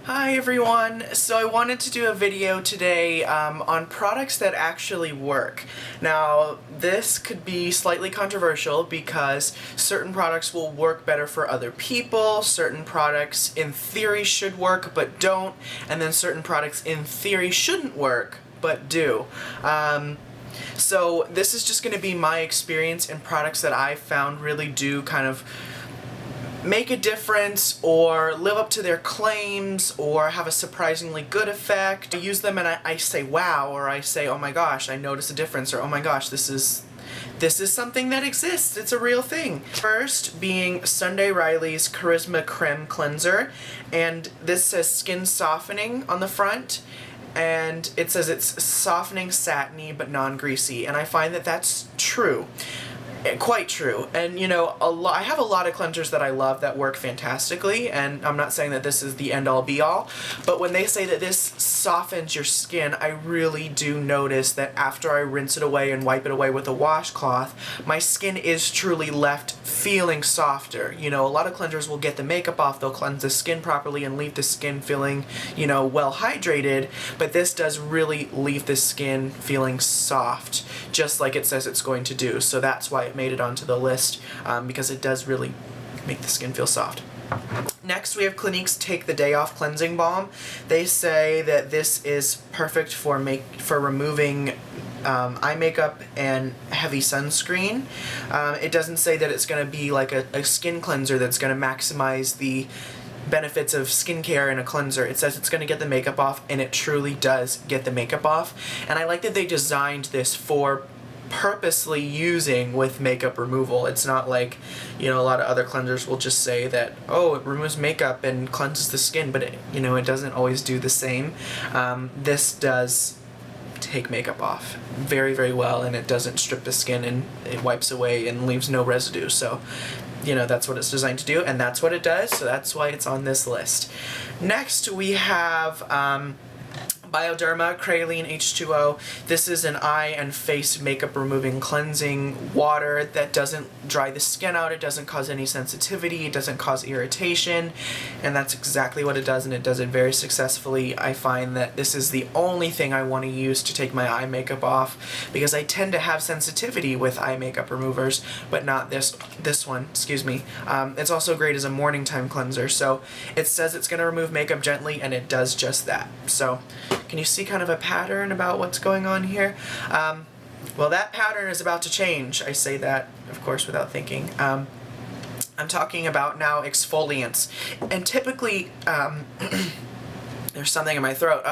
Hi everyone! So I wanted to do a video today on products that actually work. Now this could be slightly controversial because certain products will work better for other people, certain products in theory should work but don't, and then certain products in theory shouldn't work but do. So this is just going to be my experience in products that I found really do kind of make a difference or live up to their claims or have a surprisingly good effect. I use them and I say wow, or I say oh my gosh, I notice a difference, or oh my gosh, this is something that exists, it's a real thing. First being Reilly's Charisma Creme Cleanser, and this says skin softening on the front, and it says it's softening, satiny, but non-greasy, and I find that that's true. Quite true. And you know, I have a lot of cleansers that I love that work fantastically, and I'm not saying that this is the end-all be-all, but when they say that this softens your skin, I really do notice that after I rinse it away and wipe it away with a washcloth, my skin is truly left feeling softer. You know, a lot of cleansers will get the makeup off, they'll cleanse the skin properly and leave the skin feeling, you know, well hydrated, but this does really leave the skin feeling soft, just like it says it's going to do. So that's why it made it onto the list, because it does really make the skin feel soft. Next we have Clinique's Take the Day Off Cleansing Balm. They say that this is perfect for removing eye makeup and heavy sunscreen. It doesn't say that it's going to be like a skin cleanser that's going to maximize the benefits of skincare in a cleanser. It says it's going to get the makeup off, and it truly does get the makeup off. And I like that they designed this for purposely using with makeup removal. It's not like, you know, a lot of other cleansers will just say that, oh, it removes makeup and cleanses the skin, but it, you know, it doesn't always do the same. This does take makeup off very, very well, and it doesn't strip the skin, and it wipes away and leaves no residue. So, you know, that's what it's designed to do, and that's what it does, so that's why it's on this list. Next we have Bioderma Craley H2O. This is an eye and face makeup removing cleansing water that doesn't dry the skin out, it doesn't cause any sensitivity, it doesn't cause irritation, and that's exactly what it does, and it does it very successfully. I find that this is the only thing I want to use to take my eye makeup off, because I tend to have sensitivity with eye makeup removers, but not this one, excuse me. It's also great as a morning time cleanser, so it says it's going to remove makeup gently, and it does just that. So can you see kind of a pattern about what's going on here? Well, that pattern is about to change. I say that, of course, without thinking. I'm talking about now exfoliants. And typically, there's something in my throat.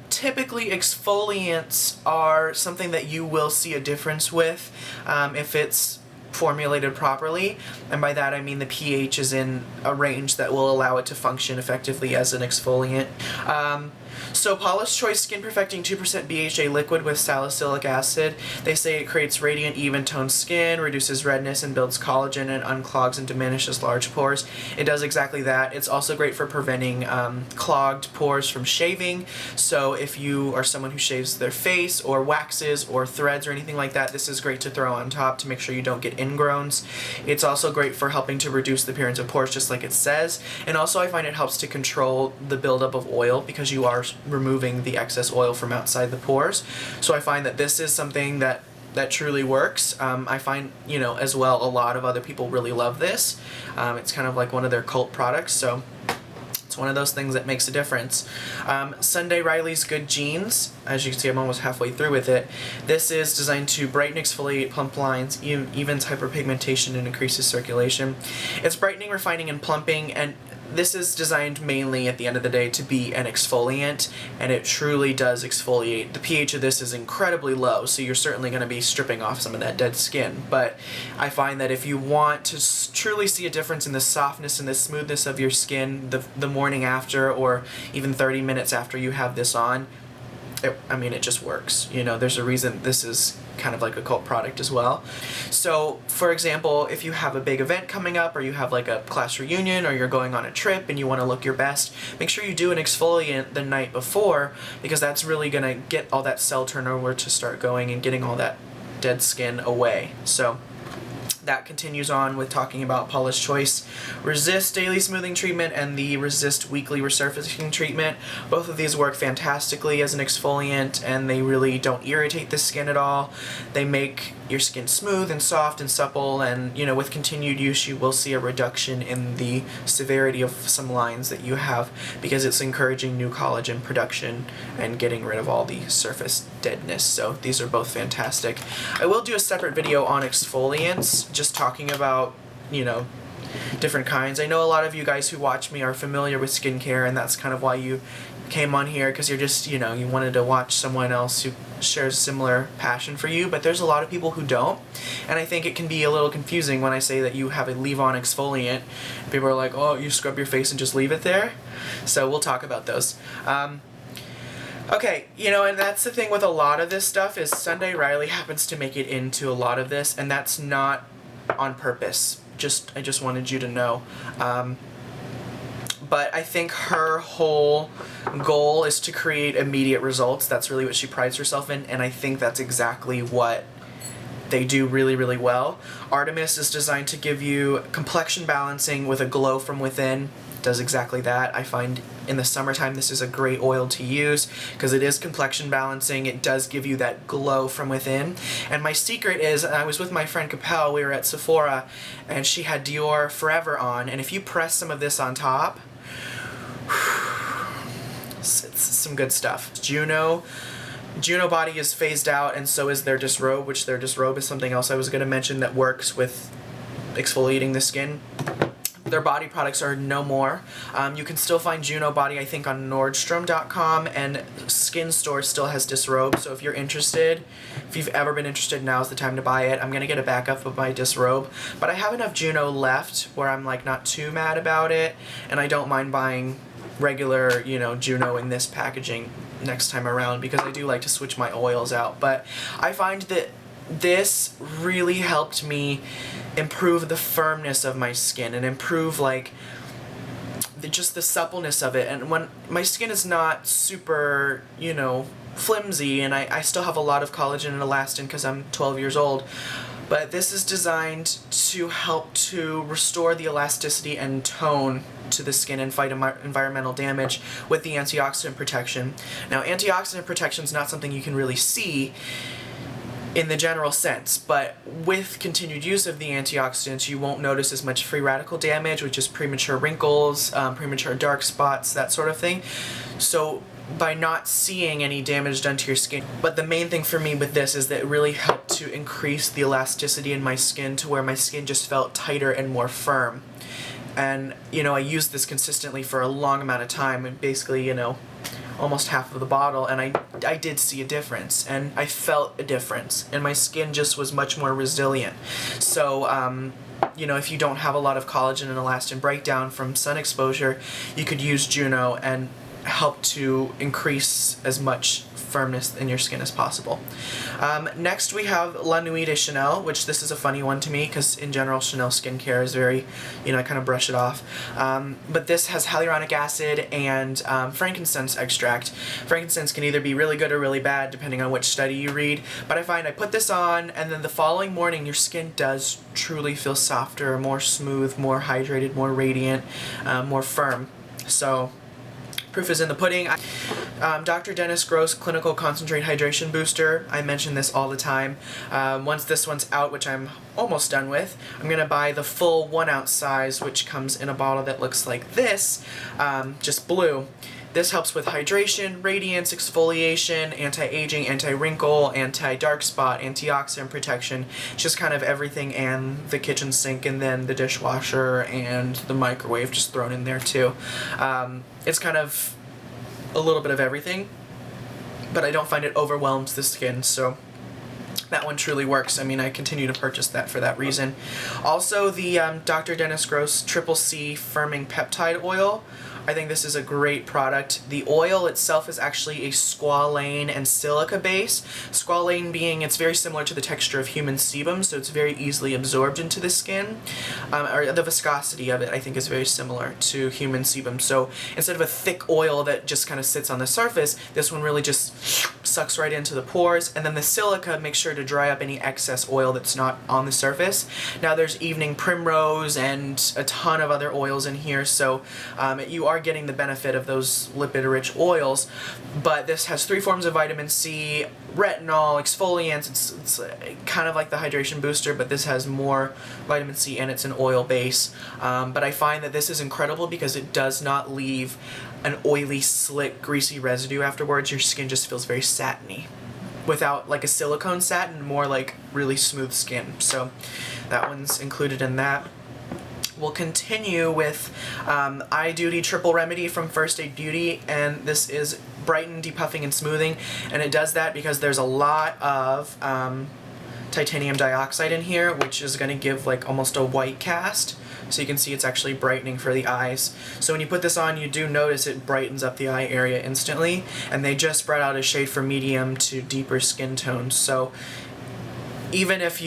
Typically, exfoliants are something that you will see a difference with if it's formulated properly, and by that I mean the pH is in a range that will allow it to function effectively as an exfoliant. So Paula's Choice Skin Perfecting 2% BHA liquid with salicylic acid. They say it creates radiant, even-toned skin, reduces redness, and builds collagen, and unclogs and diminishes large pores. It does exactly that. It's also great for preventing clogged pores from shaving. So if you are someone who shaves their face or waxes or threads or anything like that, this is great to throw on top to make sure you don't get ingrowns. It's also great for helping to reduce the appearance of pores, just like it says. And also I find it helps to control the buildup of oil, because you are removing the excess oil from outside the pores. So I find that this is something that truly works. I find, you know, as well, a lot of other people really love this. It's kind of like one of their cult products, so it's one of those things that makes a difference. Reilly's Good Genes. As you can see, I'm almost halfway through with it. This is designed to brighten, exfoliate, plump lines, evens hyperpigmentation, and increases circulation. It's brightening, refining, and plumping, and this is designed mainly at the end of the day to be an exfoliant, and it truly does exfoliate. The pH of this is incredibly low, so you're certainly going to be stripping off some of that dead skin. But I find that if you want to truly see a difference in the softness and the smoothness of your skin the morning after, or even 30 minutes after you have this on, it just works. You know, there's a reason this is kind of like a cult product as well. So, for example, if you have a big event coming up, or you have like a class reunion, or you're going on a trip and you want to look your best, make sure you do an exfoliant the night before, because that's really going to get all that cell turnover to start going and getting all that dead skin away. So That continues on with talking about Paula's Choice Resist Daily Smoothing Treatment and the Resist Weekly Resurfacing Treatment. Both of these work fantastically as an exfoliant, and they really don't irritate the skin at all. They make your skin smooth and soft and supple, and you know, with continued use you will see a reduction in the severity of some lines that you have, because it's encouraging new collagen production and getting rid of all the surface deadness. So these are both fantastic. I will do a separate video on exfoliants, just talking about, you know, different kinds. I know a lot of you guys who watch me are familiar with skincare, and that's kind of why you came on here, because you're just, you know, you wanted to watch someone else who shares similar passion for you, but there's a lot of people who don't, and I think it can be a little confusing when I say that you have a leave-on exfoliant. People are like, oh, you scrub your face and just leave it there? So we'll talk about those. Okay, you know, and that's the thing with a lot of this stuff, is Sunday Reilly happens to make it into a lot of this, and that's not on purpose. I just wanted you to know. But I think her whole goal is to create immediate results. That's really what she prides herself in, and I think that's exactly what they do really, really well. Artemis is designed to give you complexion balancing with a glow from within. It does exactly that. I find in the summertime this is a great oil to use because it is complexion balancing. It does give you that glow from within. And my secret is, I was with my friend Capel, we were at Sephora, and she had Dior Forever on, and if you press some of this on top, it's some good stuff. Juno Body is phased out, and so is their Disrobe, which their Disrobe is something else I was going to mention that works with exfoliating the skin. Their body products are no more. You can still find Juno Body, I think, on Nordstrom.com, and Skin Store still has Disrobe, so if you're interested, if you've ever been interested, now's the time to buy it. I'm going to get a backup of my Disrobe, but I have enough Juno left where I'm like not too mad about it, and I don't mind buying regular, you know, Juno in this packaging next time around, because I do like to switch my oils out. But I find that this really helped me improve the firmness of my skin and improve like just the suppleness of it. And when my skin is not super, you know, flimsy, and I still have a lot of collagen and elastin because I'm 12 years old, but this is designed to help to restore the elasticity and tone to the skin and fight environmental damage with the antioxidant protection. Now, antioxidant protection is not something you can really see in the general sense, but with continued use of the antioxidants, you won't notice as much free radical damage, which is premature wrinkles, premature dark spots, that sort of thing. So by not seeing any damage done to your skin. But the main thing for me with this is that it really helped to increase the elasticity in my skin to where my skin just felt tighter and more firm. And, you know, I used this consistently for a long amount of time, and basically, you know, almost half of the bottle, and I did see a difference, and I felt a difference, and my skin just was much more resilient. So, you know, if you don't have a lot of collagen and elastin breakdown from sun exposure, you could use Juno and help to increase as much firmness in your skin as possible. Next we have La Nuit De Chanel, which this is a funny one to me because in general Chanel skincare is very, you know, I kind of brush it off. But this has hyaluronic acid and frankincense extract. Frankincense can either be really good or really bad depending on which study you read, but I find I put this on and then the following morning your skin does truly feel softer, more smooth, more hydrated, more radiant, more firm. So proof is in the pudding. Dr. Dennis Gross Clinical Concentrate Hydration Booster. I mention this all the time. Once this one's out, which I'm almost done with, I'm going to buy the full 1 ounce size, which comes in a bottle that looks like this, just blue. This helps with hydration, radiance, exfoliation, anti-aging, anti-wrinkle, anti-dark spot, antioxidant protection, just kind of everything, and the kitchen sink, and then the dishwasher and the microwave just thrown in there too. It's kind of a little bit of everything, but I don't find it overwhelms the skin, so that one truly works. I mean, I continue to purchase that for that reason. Also, the Dr. Dennis Gross Triple C Firming Peptide Oil. I think this is a great product. The oil itself is actually a squalane and silica base. Squalane being, it's very similar to the texture of human sebum, so it's very easily absorbed into the skin. Or the viscosity of it, I think, is very similar to human sebum. So instead of a thick oil that just kind of sits on the surface, this one really just sucks right into the pores. And then the silica makes sure to dry up any excess oil that's not on the surface. Now there's evening primrose and a ton of other oils in here, so you are getting the benefit of those lipid-rich oils. But this has 3 forms of vitamin C, retinol, exfoliants. It's kind of like the hydration booster, but this has more vitamin C and it's an oil base. But I find that this is incredible because it does not leave an oily, slick, greasy residue afterwards. Your skin just feels very satiny, without like a silicone satin, more like really smooth skin. So that one's included in that. We'll continue with Eye Duty Triple Remedy from First Aid Beauty, and this is Brighten, Depuffing, and Smoothing, and it does that because there's a lot of titanium dioxide in here, which is going to give like almost a white cast. So you can see it's actually brightening for the eyes. So when you put this on, you do notice it brightens up the eye area instantly, and they just spread out a shade from medium to deeper skin tones. So even if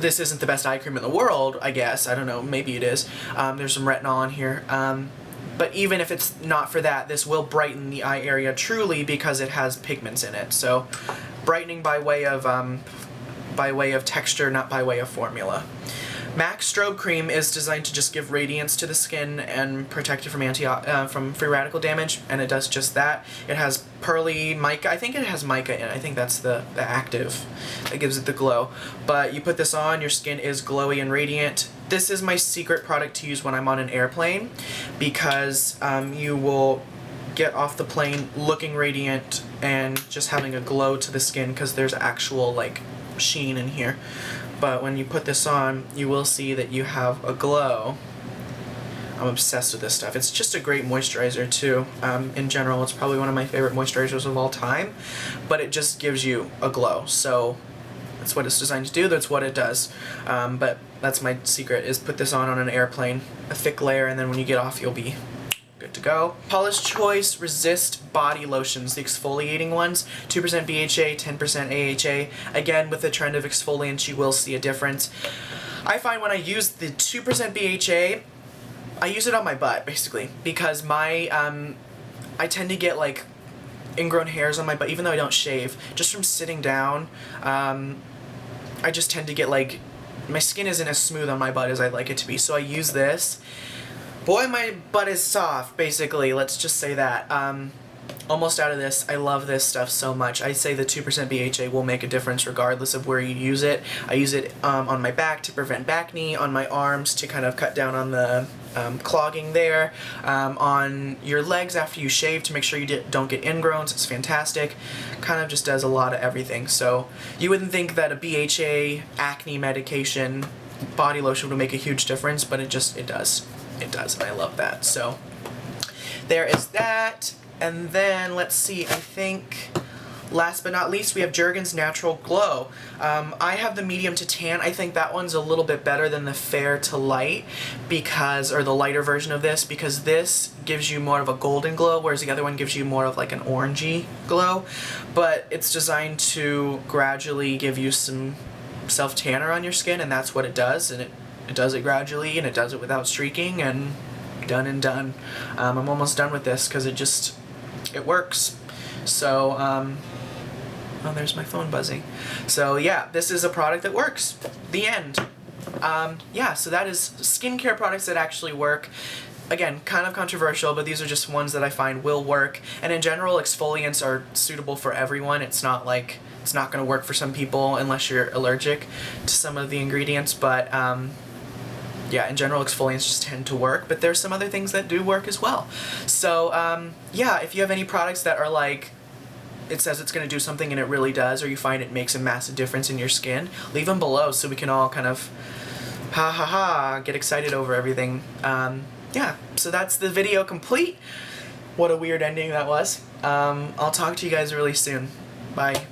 this isn't the best eye cream in the world, I guess, I don't know, maybe it is, there's some retinol in here, but even if it's not for that, this will brighten the eye area truly because it has pigments in it. So brightening by way of texture, not by way of formula. MAC Strobe Cream is designed to just give radiance to the skin and protect it from free radical damage, and it does just that. It has pearly mica. I think it has mica in it. I think that's the active that gives it the glow. But you put this on, your skin is glowy and radiant. This is my secret product to use when I'm on an airplane, because you will get off the plane looking radiant and just having a glow to the skin because there's actual like sheen in here. But when you put this on, you will see that you have a glow. I'm obsessed with this stuff. It's just a great moisturizer too. In general, it's probably one of my favorite moisturizers of all time, but it just gives you a glow. So that's what it's designed to do. That's what it does. But that's my secret, is put this on an airplane, a thick layer, and then when you get off, you'll be good to go. Paula's Choice Resist Body Lotions, the exfoliating ones, 2% BHA, 10% AHA. Again, with the trend of exfoliants, you will see a difference. I find when I use the 2% BHA, I use it on my butt, basically, because my, I tend to get, like, ingrown hairs on my butt, even though I don't shave. Just from sitting down, I just tend to get, like, my skin isn't as smooth on my butt as I'd like it to be, so I use this. Boy, my butt is soft, basically. Let's just say that. Almost out of this. I love this stuff so much. I say the 2% BHA will make a difference regardless of where you use it. I use it on my back to prevent back knee, on my arms to kind of cut down on the clogging there, on your legs after you shave to make sure you don't get ingrowns. It's fantastic. Kind of just does a lot of everything. So you wouldn't think that a BHA acne medication body lotion would make a huge difference, but it does. It does, and I love that. So there is that. And then let's see, I think last but not least we have Jergens Natural Glow. I have the medium to tan. I think that one's a little bit better than the fair to light, or the lighter version of this, because this gives you more of a golden glow, whereas the other one gives you more of like an orangey glow. But it's designed to gradually give you some self-tanner on your skin, and that's what it does, and it does it gradually, and it does it without streaking, and done and done. I'm almost done with this because it works. So, oh, there's my phone buzzing. So yeah, this is a product that works. The end. Yeah, so that is skincare products that actually work. Again, kind of controversial, but these are just ones that I find will work. And in general, exfoliants are suitable for everyone. It's not like it's not going to work for some people unless you're allergic to some of the ingredients, but yeah, in general, exfoliants just tend to work, but there's some other things that do work as well. So, yeah, if you have any products that are like, it says it's going to do something and it really does, or you find it makes a massive difference in your skin, leave them below so we can all kind of, get excited over everything. Yeah, so that's the video complete. What a weird ending that was. I'll talk to you guys really soon. Bye.